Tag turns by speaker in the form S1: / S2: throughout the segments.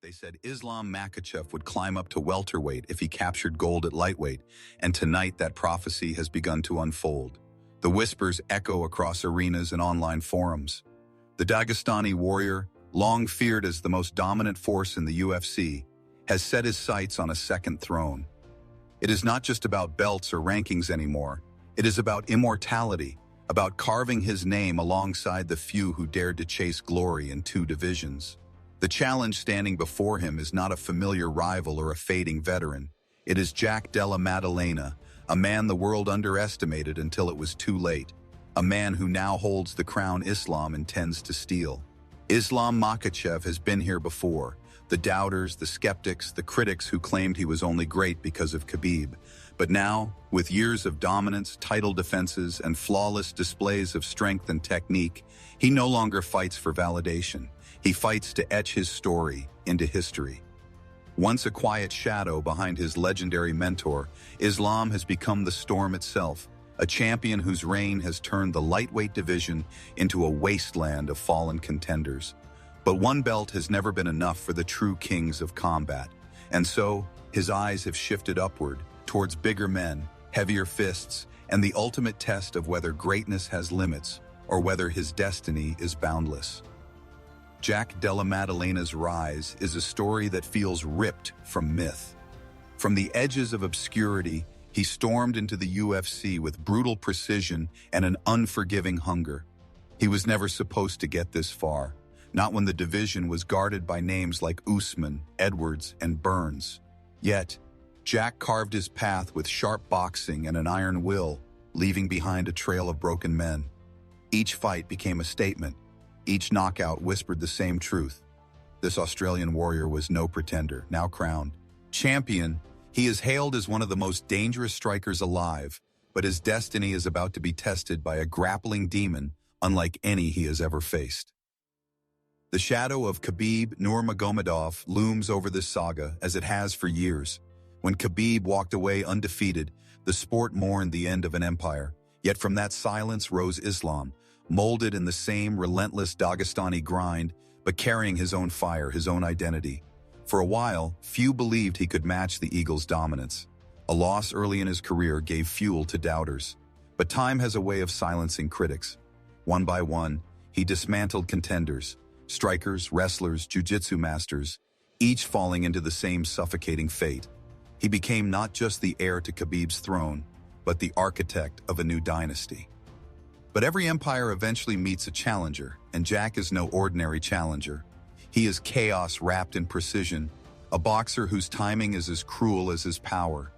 S1: They said Islam Makhachev would climb up to welterweight if he captured gold at lightweight, and tonight that prophecy has begun to unfold. The whispers echo across arenas and online forums. The Dagestani warrior, long feared as the most dominant force in the UFC, has set his sights on a second throne. It is not just about belts or rankings anymore. It is about immortality, about carving his name alongside the few who dared to chase glory in two divisions. The challenge standing before him is not a familiar rival or a fading veteran. It is Jack Della Maddalena, a man the world underestimated until it was too late, a man who now holds the crown Islam intends to steal. Islam Makhachev has been here before. The doubters, the skeptics, the critics who claimed he was only great because of Khabib. But now, with years of dominance, title defenses, and flawless displays of strength and technique, he no longer fights for validation. He fights to etch his story into history. Once a quiet shadow behind his legendary mentor, Islam has become the storm itself, a champion whose reign has turned the lightweight division into a wasteland of fallen contenders. But one belt has never been enough for the true kings of combat, and so his eyes have shifted upward, towards bigger men, heavier fists, and the ultimate test of whether greatness has limits or whether his destiny is boundless. Jack Della Maddalena's rise is a story that feels ripped from myth. From the edges of obscurity, he stormed into the UFC with brutal precision and an unforgiving hunger. He was never supposed to get this far, not when the division was guarded by names like Usman, Edwards, and Burns. Yet, Jack carved his path with sharp boxing and an iron will, leaving behind a trail of broken men. Each fight became a statement. Each knockout whispered the same truth. This Australian warrior was no pretender, now crowned champion. He is hailed as one of the most dangerous strikers alive, but his destiny is about to be tested by a grappling demon unlike any he has ever faced. The shadow of Khabib Nurmagomedov looms over this saga as it has for years. When Khabib walked away undefeated, the sport mourned the end of an empire. Yet from that silence rose Islam, molded in the same relentless Dagestani grind, but carrying his own fire, his own identity. For a while, few believed he could match the Eagle's dominance. A loss early in his career gave fuel to doubters. But time has a way of silencing critics. One by one, he dismantled contenders, strikers, wrestlers, jiu-jitsu masters, each falling into the same suffocating fate. He became not just the heir to Khabib's throne, but the architect of a new dynasty. But every empire eventually meets a challenger, and Jack is no ordinary challenger. He is chaos wrapped in precision, a boxer whose timing is as cruel as his power.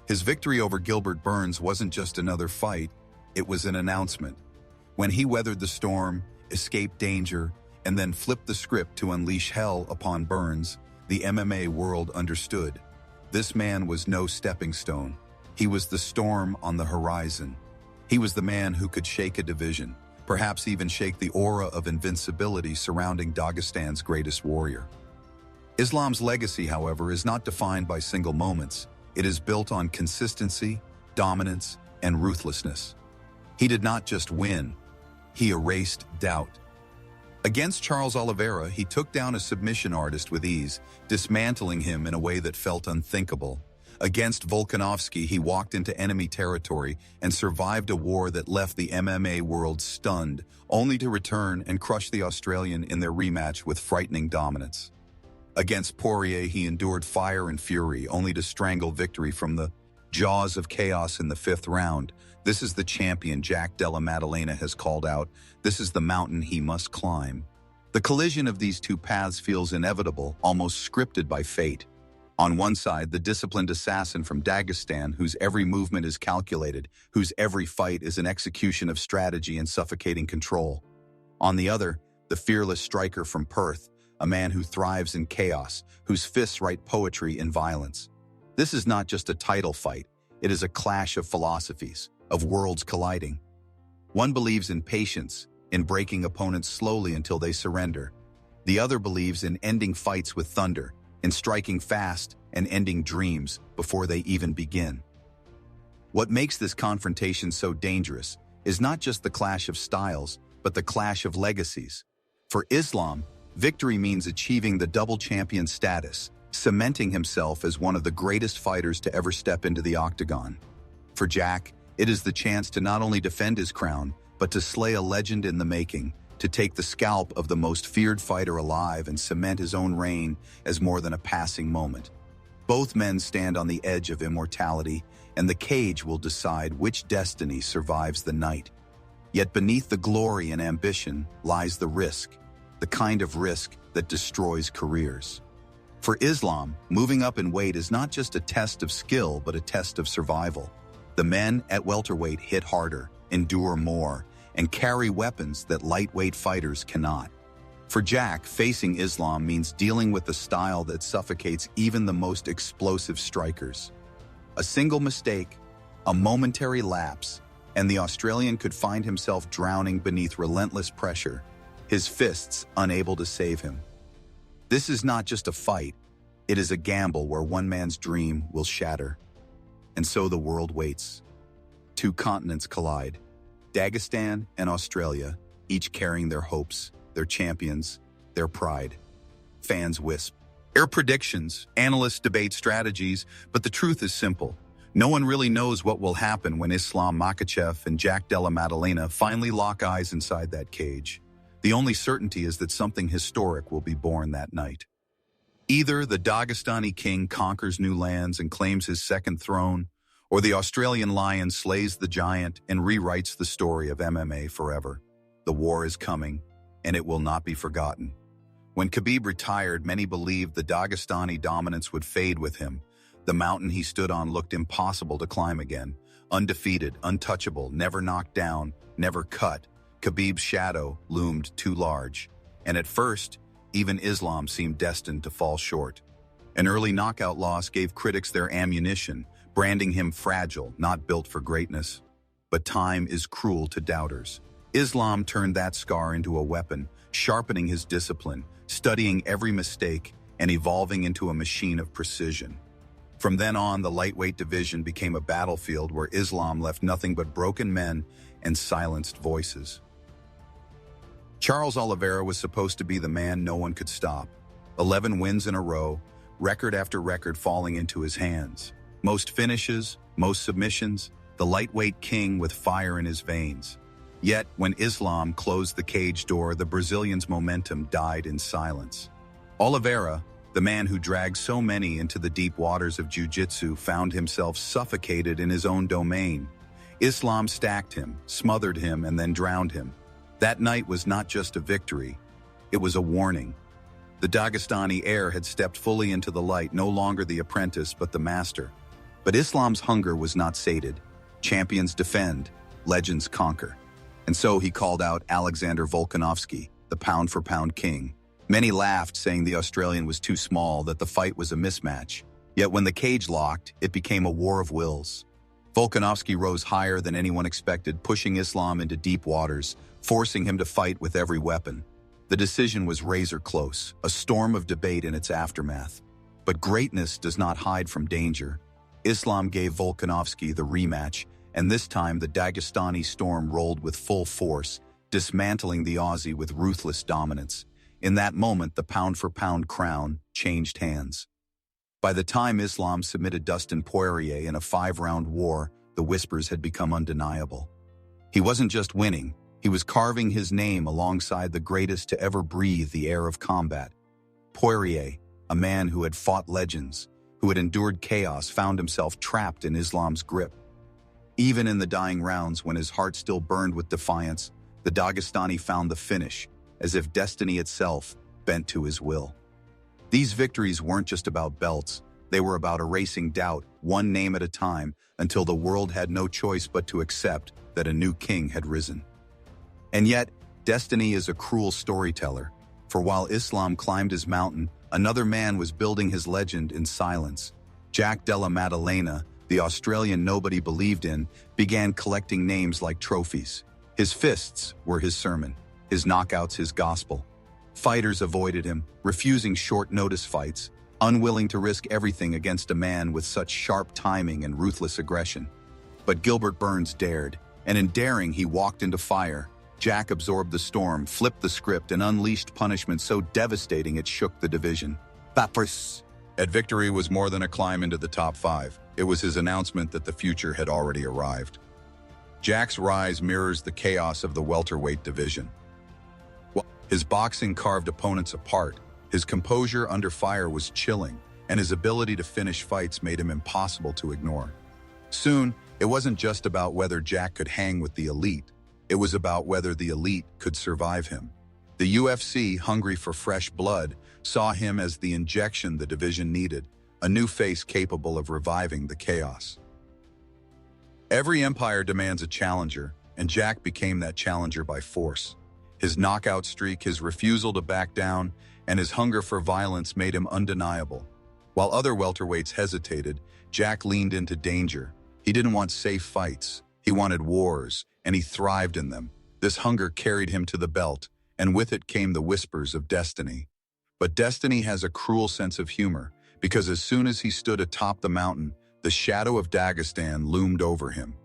S1: His victory over Gilbert Burns wasn't just another fight, it was an announcement. When he weathered the storm, escaped danger, and then flipped the script to unleash hell upon Burns, the MMA world understood. This man was no stepping stone. He was the storm on the horizon. He was the man who could shake a division, perhaps even shake the aura of invincibility surrounding Dagestan's greatest warrior. Islam's legacy, however, is not defined by single moments. It is built on consistency, dominance, and ruthlessness. He did not just win, he erased doubt. Against Charles Oliveira, he took down a submission artist with ease, dismantling him in a way that felt unthinkable. Against Volkanovski, he walked into enemy territory and survived a war that left the MMA world stunned, only to return and crush the Australian in their rematch with frightening dominance. Against Poirier, he endured fire and fury, only to strangle victory from the jaws of chaos in the fifth round. This is the champion Jack Della Maddalena has called out. This is the mountain he must climb. The collision of these two paths feels inevitable, almost scripted by fate. On one side, the disciplined assassin from Dagestan, whose every movement is calculated, whose every fight is an execution of strategy and suffocating control. On the other, the fearless striker from Perth, a man who thrives in chaos, whose fists write poetry in violence. This is not just a title fight, it is a clash of philosophies, of worlds colliding. One believes in patience, in breaking opponents slowly until they surrender. The other believes in ending fights with thunder, in striking fast and ending dreams before they even begin. What makes this confrontation so dangerous is not just the clash of styles, but the clash of legacies. For Islam, victory means achieving the double champion status, cementing himself as one of the greatest fighters to ever step into the octagon. For Jack, it is the chance to not only defend his crown, but to slay a legend in the making, to take the scalp of the most feared fighter alive and cement his own reign as more than a passing moment. Both men stand on the edge of immortality, and the cage will decide which destiny survives the night. Yet beneath the glory and ambition lies the risk, the kind of risk that destroys careers. For Islam, moving up in weight is not just a test of skill, but a test of survival. The men at welterweight hit harder, endure more, and carry weapons that lightweight fighters cannot. For Jack, facing Islam means dealing with a style that suffocates even the most explosive strikers. A single mistake, a momentary lapse, and the Australian could find himself drowning beneath relentless pressure, his fists unable to save him. This is not just a fight, it is a gamble where one man's dream will shatter. And so the world waits. Two continents collide, Dagestan and Australia, each carrying their hopes, their champions, their pride. Fans wisp. Air predictions, analysts debate strategies, but the truth is simple. No one really knows what will happen when Islam Makhachev and Jack Della Maddalena finally lock eyes inside that cage. The only certainty is that something historic will be born that night. Either the Dagestani king conquers new lands and claims his second throne, or the Australian lion slays the giant and rewrites the story of MMA forever. The war is coming, and it will not be forgotten. When Khabib retired, many believed the Dagestani dominance would fade with him. The mountain he stood on looked impossible to climb again. Undefeated, untouchable, never knocked down, never cut, Khabib's shadow loomed too large. And at first, even Islam seemed destined to fall short. An early knockout loss gave critics their ammunition, branding him fragile, not built for greatness. But time is cruel to doubters. Islam turned that scar into a weapon, sharpening his discipline, studying every mistake, and evolving into a machine of precision. From then on, the lightweight division became a battlefield where Islam left nothing but broken men and silenced voices. Charles Oliveira was supposed to be the man no one could stop. 11 wins in a row, record after record falling into his hands. Most finishes, most submissions, the lightweight king with fire in his veins. Yet, when Islam closed the cage door, the Brazilian's momentum died in silence. Oliveira, the man who dragged so many into the deep waters of jiu-jitsu, found himself suffocated in his own domain. Islam stacked him, smothered him, and then drowned him. That night was not just a victory, it was a warning. The Dagestani heir had stepped fully into the light, no longer the apprentice but the master. But Islam's hunger was not sated. Champions defend, legends conquer. And so he called out Alexander Volkanovski, the pound-for-pound king. Many laughed, saying the Australian was too small, that the fight was a mismatch. Yet when the cage locked, it became a war of wills. Volkanovski rose higher than anyone expected, pushing Islam into deep waters, forcing him to fight with every weapon. The decision was razor close, a storm of debate in its aftermath. But greatness does not hide from danger. Islam gave Volkanovski the rematch, and this time the Dagestani storm rolled with full force, dismantling the Aussie with ruthless dominance. In that moment, the pound-for-pound crown changed hands. By the time Islam submitted Dustin Poirier in a 5-round war, the whispers had become undeniable. He wasn't just winning, he was carving his name alongside the greatest to ever breathe the air of combat. Poirier, a man who had fought legends, who had endured chaos, found himself trapped in Islam's grip. Even in the dying rounds, when his heart still burned with defiance, the Dagestani found the finish, as if destiny itself bent to his will. These victories weren't just about belts, they were about erasing doubt, one name at a time, until the world had no choice but to accept that a new king had risen. And yet, destiny is a cruel storyteller, for while Islam climbed his mountain, another man was building his legend in silence. Jack Della Maddalena, the Australian nobody believed in, began collecting names like trophies. His fists were his sermon, his knockouts his gospel. Fighters avoided him, refusing short-notice fights, unwilling to risk everything against a man with such sharp timing and ruthless aggression. But Gilbert Burns dared, and in daring he walked into fire. Jack absorbed the storm, flipped the script, and unleashed punishment so devastating it shook the division. Papers. At victory was more than a climb into the top 5. It was his announcement that the future had already arrived. Jack's rise mirrors the chaos of the welterweight division. His boxing carved opponents apart, his composure under fire was chilling, and his ability to finish fights made him impossible to ignore. Soon, it wasn't just about whether Jack could hang with the elite, it was about whether the elite could survive him. The UFC, hungry for fresh blood, saw him as the injection the division needed, a new face capable of reviving the chaos. Every empire demands a challenger, and Jack became that challenger by force. His knockout streak, his refusal to back down, and his hunger for violence made him undeniable. While other welterweights hesitated, Jack leaned into danger. He didn't want safe fights. He wanted wars, and he thrived in them. This hunger carried him to the belt, and with it came the whispers of destiny. But destiny has a cruel sense of humor, because as soon as he stood atop the mountain, the shadow of Dagestan loomed over him.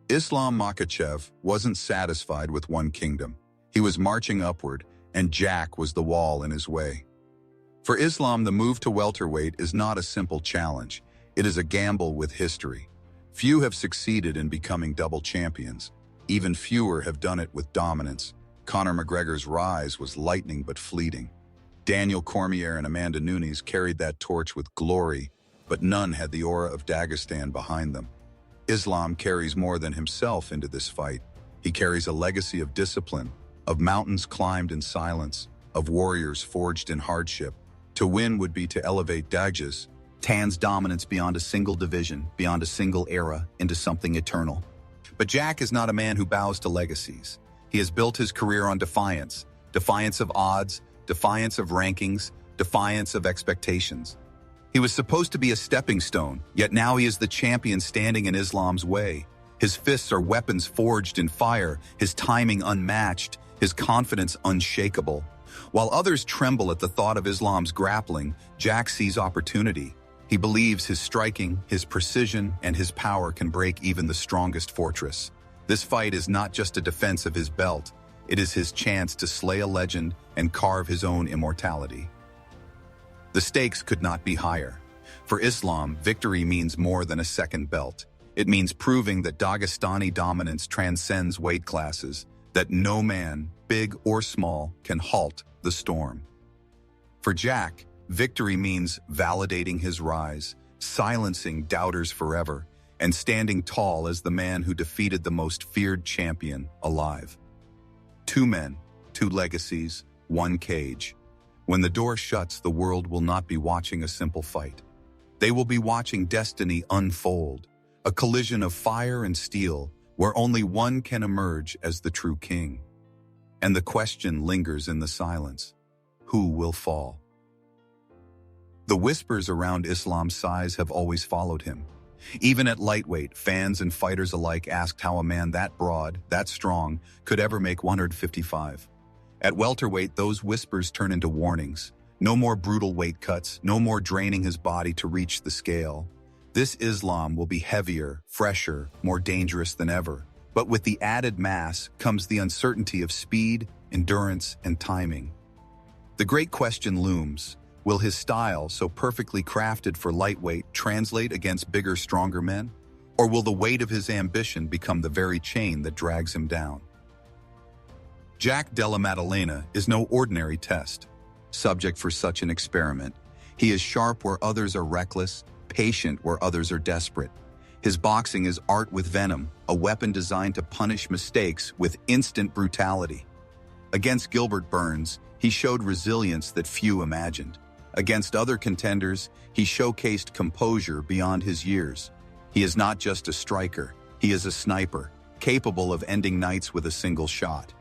S1: Islam Makhachev wasn't satisfied with one kingdom. He was marching upward, and Jack was the wall in his way. For Islam, the move to welterweight is not a simple challenge. It is a gamble with history. Few have succeeded in becoming double champions. Even fewer have done it with dominance. Conor McGregor's rise was lightning but fleeting. Daniel Cormier and Amanda Nunes carried that torch with glory, but none had the aura of Dagestan behind them. Islam carries more than himself into this fight. He carries a legacy of discipline, of mountains climbed in silence, of warriors forged in hardship. To win would be to elevate Dagestan's dominance beyond a single division, beyond a single era, into something eternal. But Jack is not a man who bows to legacies. He has built his career on defiance, defiance of odds, defiance of rankings, defiance of expectations. He was supposed to be a stepping stone, yet now he is the champion standing in Islam's way. His fists are weapons forged in fire, his timing unmatched, his confidence unshakable. While others tremble at the thought of Islam's grappling, Jack sees opportunity. He believes his striking, his precision, and his power can break even the strongest fortress. This fight is not just a defense of his belt. It is his chance to slay a legend and carve his own immortality. The stakes could not be higher. For Islam, victory means more than a second belt. It means proving that Dagestani dominance transcends weight classes, that no man, big or small, can halt the storm. For Jack, victory means validating his rise, silencing doubters forever, and standing tall as the man who defeated the most feared champion alive. 2 men, 2 legacies, 1 cage. When the door shuts, the world will not be watching a simple fight. They will be watching destiny unfold, a collision of fire and steel, where only one can emerge as the true king. And the question lingers in the silence: who will fall? The whispers around Islam's size have always followed him. Even at lightweight, fans and fighters alike asked how a man that broad, that strong, could ever make 155. At welterweight, those whispers turn into warnings. No more brutal weight cuts, no more draining his body to reach the scale. This Islam will be heavier, fresher, more dangerous than ever. But with the added mass comes the uncertainty of speed, endurance, and timing. The great question looms: will his style, so perfectly crafted for lightweight, translate against bigger, stronger men? Or will the weight of his ambition become the very chain that drags him down? Jack Della Maddalena is no ordinary test. Subject for such an experiment, he is sharp where others are reckless, patient where others are desperate. His boxing is art with venom, a weapon designed to punish mistakes with instant brutality. Against Gilbert Burns, he showed resilience that few imagined. Against other contenders, he showcased composure beyond his years. He is not just a striker, he is a sniper, capable of ending nights with a single shot.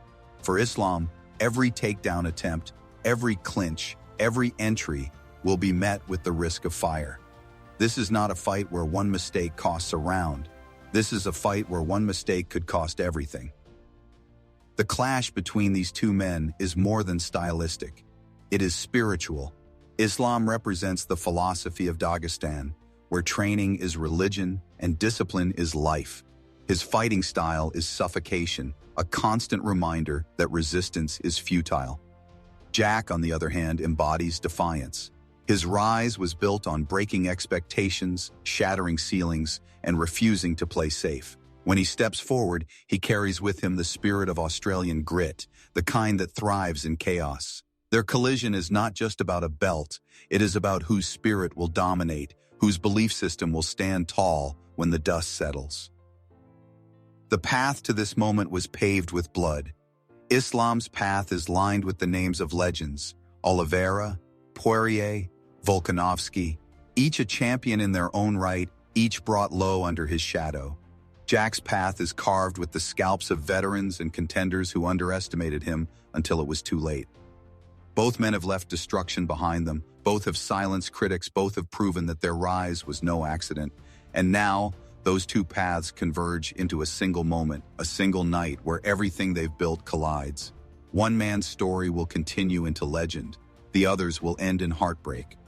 S1: For Islam, every takedown attempt, every clinch, every entry will be met with the risk of fire. This is not a fight where one mistake costs a round. This is a fight where one mistake could cost everything. The clash between these 2 men is more than stylistic. It is spiritual. Islam represents the philosophy of Dagestan, where training is religion and discipline is life. His fighting style is suffocation, a constant reminder that resistance is futile. Jack, on the other hand, embodies defiance. His rise was built on breaking expectations, shattering ceilings, and refusing to play safe. When he steps forward, he carries with him the spirit of Australian grit, the kind that thrives in chaos. Their collision is not just about a belt, it is about whose spirit will dominate, whose belief system will stand tall when the dust settles. The path to this moment was paved with blood. Islam's path is lined with the names of legends: Oliveira, Poirier, Volkanovski, each a champion in their own right, each brought low under his shadow. Jack's path is carved with the scalps of veterans and contenders who underestimated him until it was too late. Both men have left destruction behind them, both have silenced critics, both have proven that their rise was no accident. And now, those two paths converge into a single moment, a single night where everything they've built collides. One man's story will continue into legend, the other's will end in heartbreak.